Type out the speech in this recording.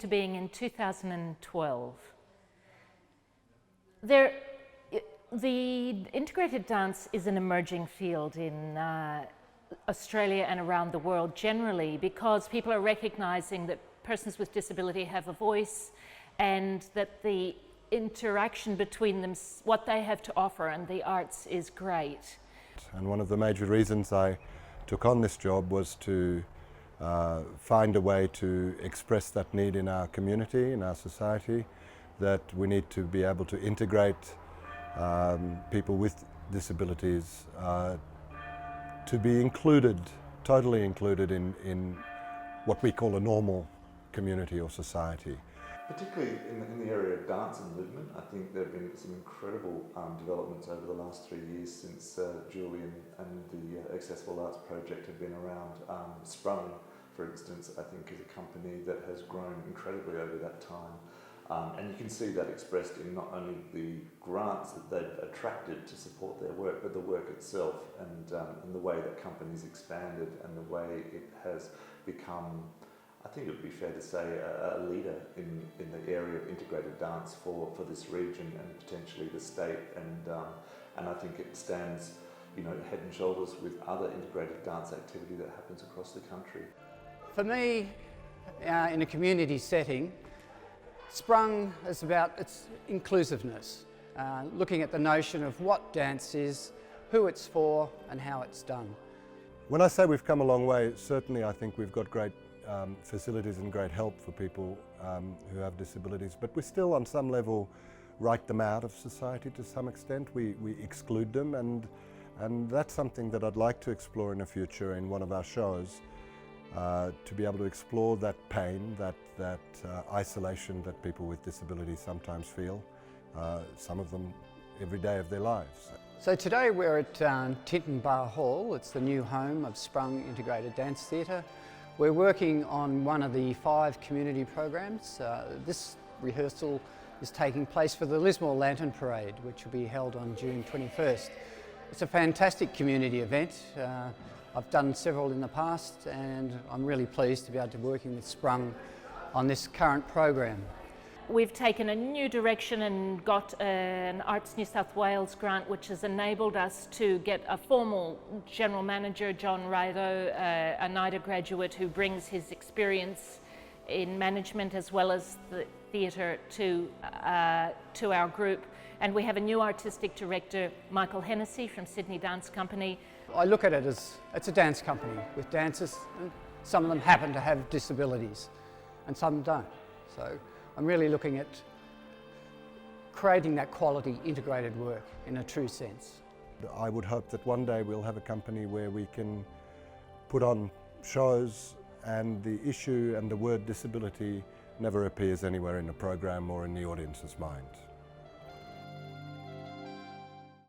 into being in 2012. The integrated dance is an emerging field in Australia and around the world generally, because people are recognising that persons with disability have a voice, and that the interaction between them, what they have to offer, and the arts is great. And one of the major reasons I took on this job was to find a way to express that need in our community, in our society, that we need to be able to integrate people with disabilities to be included, totally included in what we call a normal community or society. Particularly in the area of dance and movement, I think there have been some incredible developments over the last 3 years since Julian and the Accessible Arts Project have been around. Sprung, for instance, I think is a company that has grown incredibly over that time. And you can see that expressed in not only the grants that they've attracted to support their work, but the work itself, and the way that company's expanded and the way it has become, I think it would be fair to say, a leader in the area of integrated dance for this region and potentially the state. And I think it stands, head and shoulders with other integrated dance activity that happens across the country. For me, in a community setting, Sprung is about its inclusiveness, looking at the notion of what dance is, who it's for, and how it's done. When I say we've come a long way, certainly I think we've got great facilities and great help for people who have disabilities, but we still on some level write them out of society to some extent. We exclude them, and that's something that I'd like to explore in the future in one of our shows, to be able to explore that pain, that isolation that people with disabilities sometimes feel, some of them every day of their lives. So today we're at Tinton Bar Hall. It's the new home of Sprung Integrated Dance Theatre. We're working on one of the 5 community programs. This rehearsal is taking place for the Lismore Lantern Parade, which will be held on June 21st. It's a fantastic community event. I've done several in the past, and I'm really pleased to be able to be working with Sprung on this current program. We've taken a new direction and got an Arts New South Wales grant, which has enabled us to get a formal general manager, John Rido, a NIDA graduate who brings his experience in management as well as the theatre to our group. And we have a new artistic director, Michael Hennessy from Sydney Dance Company. I look at it as it's a dance company with dancers, and some of them happen to have disabilities and some don't. So I'm really looking at creating that quality integrated work in a true sense. I would hope that one day we'll have a company where we can put on shows and the issue and the word disability never appears anywhere in the program or in the audience's mind.